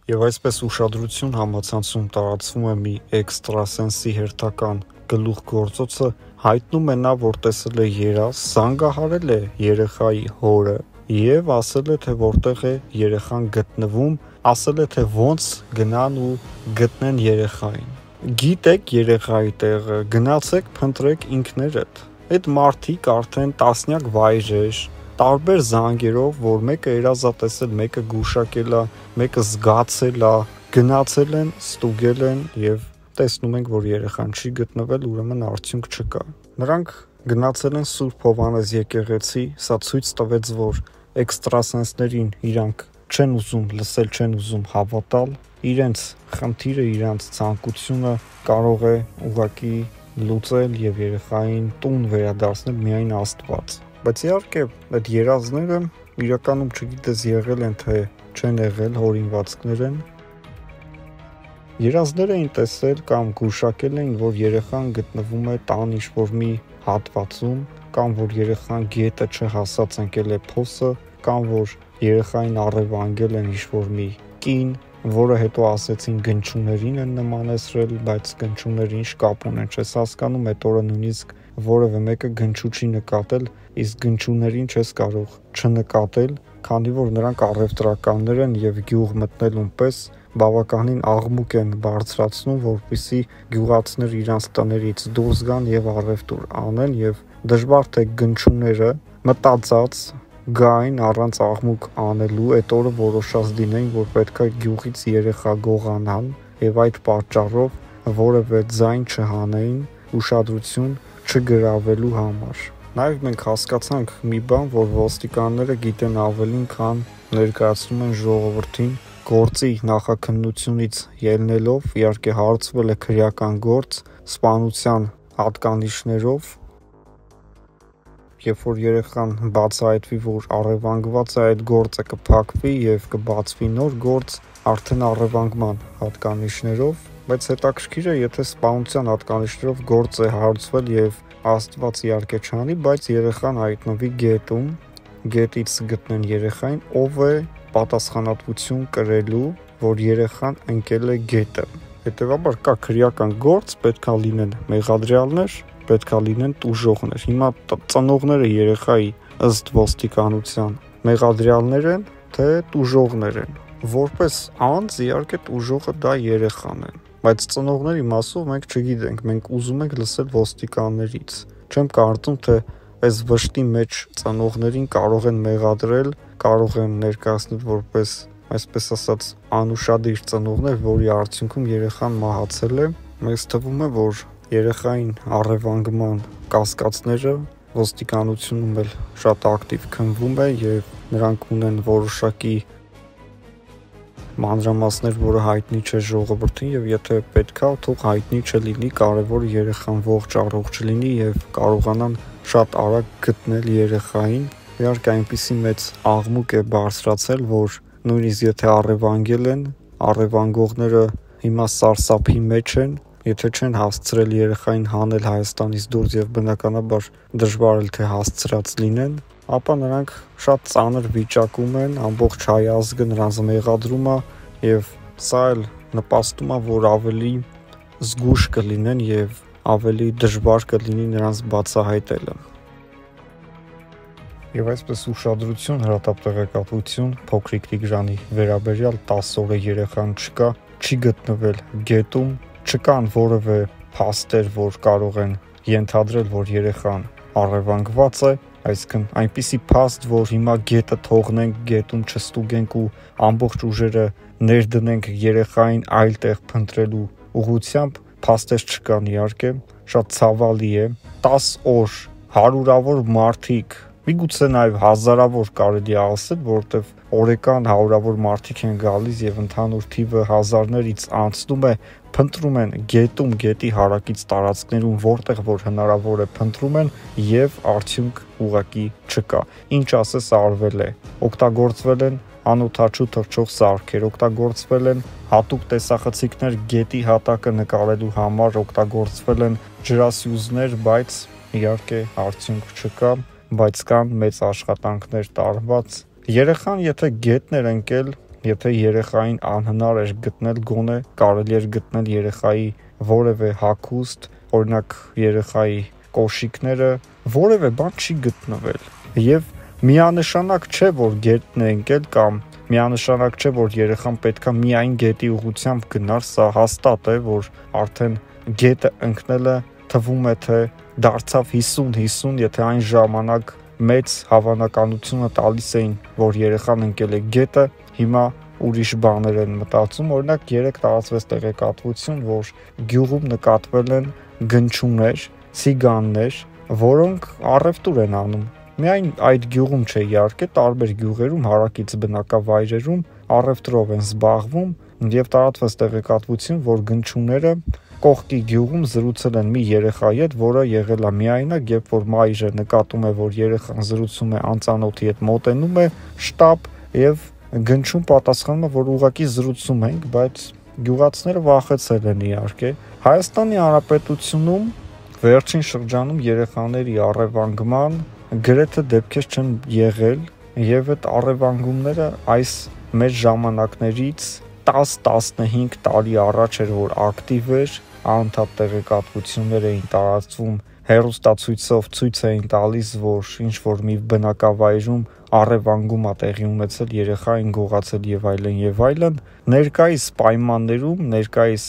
Եվ այսպես ուշադրություն համացանցում տարածվում է մի էքստրասենսի հերթական գլուխգործոցը, հայտնում է նա, որ տեսել է երազ, զանգահարել է երեխայի հորը եւ ասել է, թե որտեղ է երեխան գտնվում, ասել է, թե ոնց գնան ու գտնեն երեխային։ Գիտեք երեխայի տեղը, գնացեք փնտրեք ինքներդ։ Այդ մարդիկ արդեն տասնյակ վայրեր, տարբեր զանգերով, որ մեկը երազատեսել, մեկը գուշակել է, մեկը զգացել է, գնացել են, ստուգել են եւ տեսնում ենք, որ երեխան չի գտնվել, ուրեմն արդյունք չկա։ Նրանք գնացել են Սուրբ Հովհաննես եկեղեցի, սա ցույց տվեց, որ էքստրասենսներին իրանք չեն ուզում լսել, չեն ուզում հավատալ, իրենց խնդիրը, իրենց ցանկությունը կարող է ուղղակի լուծել եւ երեխային տուն վերադարձնել միայն Աստված։ Բայց իհարկե այդ երազները իրականում չգիտես եղել են թե չեն եղել, հորինվածքներ են։ Երազներ էին տեսել կամ գուշակել էին, որ երեխան գտնվում է տան ինչ-որ մի հատվածում, կամ որ երեխան գետը չհասած ընկել է փոսը, կամ որ երեխային առևանգել են ինչ-որ մի կին, որը հետո ասեցին գնչուներին են նմանեցրել, բայց գնչուները ինչ կապ ունեն, չես հասկանում, այդ օրը նույնիսկ որևէ մեկը գնչու չի նկատել, իսկ գնչուներին չես կարող չնկատել, քանի որ նրանք առևտրականներ են եւ գյուղ մտնելուն պես բավականին աղմուկ են բարձրացնում, որպեսզի գյուղացիները իրանց տներից դուրս գան եւ առևտուր անեն եւ դժվար թե գնչուները մտածած գային առանց աղմուկ անելու, այդ օրը որոշած դինեն, որ պետքա գյուղից երեխա գողանան եւ այդ պատճառով որևէ ձայն չհանեին, ուշադրություն չգրավելու համար։ Նաեւ մենք հասկացանք մի բան, որ ոստիկանները գիտեն ավելին, քան ներկայացնում են ժողովրդին, գործի նախաքննությունից ելնելով, իհարկե հարցվել է քրեական գործ, սպանության հատկանիշներով, երբ որ երեխան բացահայտվի, որ առևանգված է, այդ գործը կփակվի եւ կբացվի նոր գործ, արդեն առևանգման հատկանիշներով, բայց հետաքրքիր է, եթե սպանության հատկանիշներով գործ է հարուցվել եւ Աստված իհարկե չանի, բայց երեխան հայտնվի գետում, գետից գտնեն երեխային, ով է պատասխանատվություն կրելու, որ երեխան ընկել է գետը։ Հետևաբար կա քրեական գործ, պետքա լինեն մեղադրյալներ, պետքա լինեն տուժողներ։ Հիմա ծնողները երեխայի ըստ ոստիկանության մեղադրյալներ են, թե տուժողներ են։ Որպես անձ իհարկե տուժողը դա երեխան է, բայց ծնողների մասով մենք չգիտենք, մենք ուզում ենք լսել ոստիկաններից։ Չեմ կարծում, թե այս վշտի մեջ ծնողներին կարող են մեղադրել, կարող են ներկայացնել որպես, այսպես ասած, անուշադիր ծնողներ, որի արդյունքում երեխան մահացել է։ Մեզ թվում է, որ երեխային առևանգման կասկածները ոստիկանությունում էլ շատ ակտիվ քննվում է եւ նրանք ունեն որոշակի մանրամասներ, որը հայտնի չէ ժողովրդին եւ եթե պետքա, թող հայտնի չլինի, կարևորը երեխան ողջ առողջ լինի եւ կարողանան շատ արագ գտնել երեխային։ Իհարկե այնպիսի մեծ աղմուկ է բարձրացել, որ նույնիսկ եթե առևանգել են, առևանգողները հիմա սարսափի մեջ են, եթե չեն հասցրել երեխային հանել Հայաստանից դուրս եւ բնականաբար դժվար է թե հասցրած լինեն, ապա նրանք շատ ծանր վիճակում են, ամբողջ հայ ազգը նրանց մեղադրում է եւ սա էլ նպաստում է, որ ավելի զգույշ կլինեն եւ ավելի դժվար կլինի նրանց բացահայտելը։ Եվ այսպես ուշադրություն, հրատապտեղեկատվություն փոքրիկ Տիգրանի վերաբերյալ 10 օրը երեխան չկա, չի գտնվել գետում, չկան որևէ փաստեր, որ կարող են ենթադրել, որ երեխան առևանգված է, այսինքն այնպիսի փաստ, որ հիմա գետը թողնենք, գետում չստուգենք ու ամբողջ ուժերը ներդնենք երեխային այլ տեղ փնտրելու ուղղությամբ, փաստեր չկան իհարկե, շատ ցավալի է, 10 օր հարյուրավոր մարդիկ, միգուցե նաև հազարավոր կարելի է ասել, որովհետև օրեկան հարյուրավոր մարդիկ են գալիս եւ ընդհանուր թիվը հազարներից անցնում է, փնտրում են գետում, գետի հարակից տարածքներում, որտեղ որ հնարավոր է փնտրում են եւ արդյունք ուղղակի չկա։ Ինչ ասես արվել է, օգտագործվել են անօթաչու թռչող սարքեր, օգտագործվել են հատուկ տեսախցիկներ գետի հատակը նկարելու համար, օգտագործվել են ջրասյուզներ, բայց իհարկե արդյունք չկա, բայց կան մեծ աշխատանքներ տարված։ Երեխան եթե գետն էր ընկել, եթե երեխային անհնար էր գտնել, գոնե կարելի էր գտնել երեխայի որևէ հագուստ, օրինակ երեխայի կոշիկները, որևէ բան չի գտնվել։ Եվ միանշանակ չէ, որ գետն է ընկել կամ միանշանակ չէ, որ երեխան պետքա միայն գետի ուղղությամբ գնար, սա հաստատ է, որ արդեն գետը ընկնելը թվում է, թե դարձավ 50-50, եթե այն ժամանակ մեծ հավանականությունը տալիս էին, որ երեխան ընկել է գետը, հիմա ուրիշ բաներ են մտածում։ Օրինակ 3 տարածվեց տեղեկատվություն, որ գյուղում նկատվել են գնչուներ, ցիգաններ, որոնք առևտուր են անում։ Միայն այդ գյուղում չէ, իհարկե, տարբեր գյուղերում, հարակից բնակավայրերում առևտրով են զբաղվում, եւ տարածվեց տեղեկատվություն, որ գնչուները կողքի գյուղում զրուցել են մի երեխայի հետ, որը եղել է միայնակ, երբ որ մայրը նկատում է, որ երեխան զրուցում է անծանոթի հետ, մոտենում է շտապ եւ գնչուն պատասխանում է, որ ուղղակի զրուցում ենք, բայց գյուղացիները վախեցել են իհարկե։ Հայաստանի Հանրապետությունում վերջին շրջանում երեխաների առևանգման գրեթե դեպքեր չեն եղել եւ այդ առևանգումները այս մեր ժամանակներից 10-15 տարի առաջ էր, որ ակտիվ էր, անընդհատ տեղեկատվություններ էին տարածվում, հեռուստացույցով ցույց էին տալիս, որ ինչ որ մի բնակավայրում առևանգում է տեղի ունեցել, երեխային գողացել եւ այլն, ներկայիս պայմաններում, ներկայիս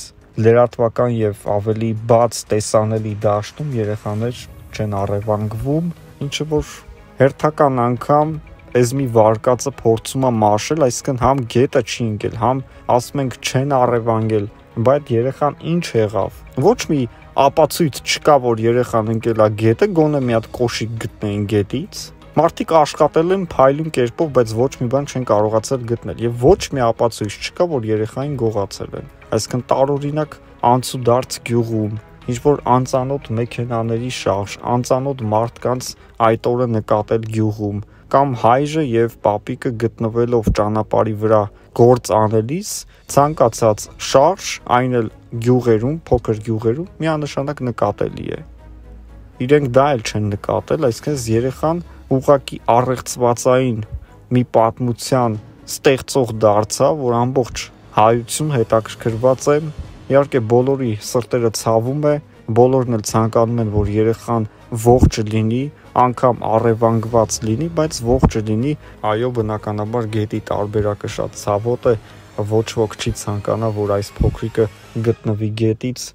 լրատվական եւ ավելի բաց տեսանելի դաշտում երեխաներ չեն առևանգվում, ինչը որ հերթական անգամ այս մի վարկածը փորձում է մաշել, այսինքն համ գետը չի ընկել, համ ասում ենք չեն առևանգել, բայց երեխան ինչ եղավ։ Ոչ մի ապացույց չկա, որ երեխան ընկել է գետը, գոնե մի հատ կոշիկ գտնեին գետից։ Մարդիկ աշխատել են փայլուն կերպով, բայց ոչ մի բան չեն կարողացել գտնել եւ ոչ մի ապացույց չկա, որ երեխային գողացել են։ Այսինքն տարօրինակ անցուդարձ գյուղում ինչ որ անծանոթ մեքենաների շարժ, անծանոթ մարդկանց այդ օրը նկատել գյուղում, կամ հայրը եւ պապիկը գտնվելով ճանապարհի վրա գործ անելիս ցանկացած շարժ, այն էլ գյուղերում, փոքր գյուղերում միանշանակ նկատելի է։ Իրենք դա էլ չեն նկատել, այսինքն երեխան ուղղակի առեղծվածային մի պատմության ստեղծող դարձավ, որ ամբողջ հայություն հետաքրքրված է։ Իհարկե բոլորի սրտերը ցավում է, բոլորն էլ ցանկանում են, որ երեխան ողջ լինի, անգամ առևանգված լինի, բայց ողջ լինի, այո, բնականաբար գետի տարբերակը շատ ցավոտ է, ոչ ոք չի ցանկանա, որ այս փոքրիկը գտնվի գետից,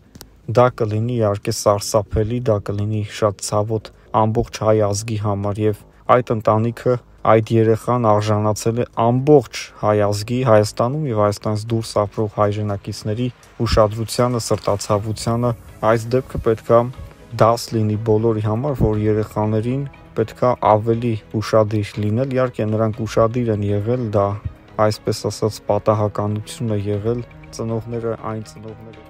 դա կլինի իհարկե սարսափելի, դա կլինի շատ ցավոտ ամբողջ հայ ազգի համար եւ այդ ընտանիքը, այդ երեխան արժանացել է ամբողջ հայ ազգի, Հայաստանում եւ Հայաստանից դուրս ապրող հայրենակիցների ուշադրությանը, սրտացավությանը։ Այս դեպքը պետքա դաս լինի բոլորի համար, որ երեխաներին պետքա ավելի ուշադիր լինել, իհարկե նրանք ուշադիր են եղել, դա այսպես ասած պատահականություն է եղել, ծնողները այն ծնողները